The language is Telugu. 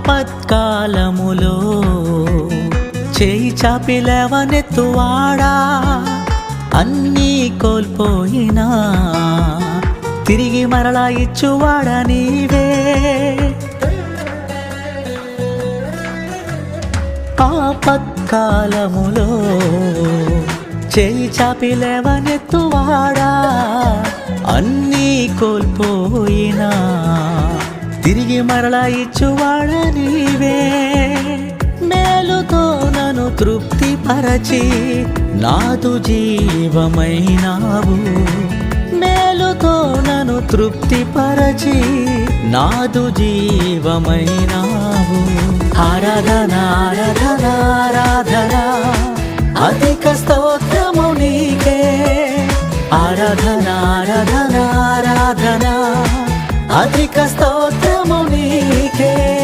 ఆపత్కాలములో చేయి చాపి లేవనెత్తువాడా, అన్నీ కోల్పోయినా తిరిగి మరలా ఇచ్చువాడా నీవే. ఆపత్కాలములో చేయి చాపి లేవనెత్తువాడా, అన్నీ కోల్పోయినా తిరిగి మరలా ఇచ్చువాడా నీవే. మేలుతో నన్ను తృప్తిపరచి నాదు జీవమైనావు, మేలుతో నన్ను తృప్తిపరచి నాదు జీవమైనావు. ఆరాధన ఆరాధన ఆరాధన అధిక స్తోత్రము నీకే. ఆరాధన ఆరాధన ఆరాధన అధిక స్తోత్రము నీకే.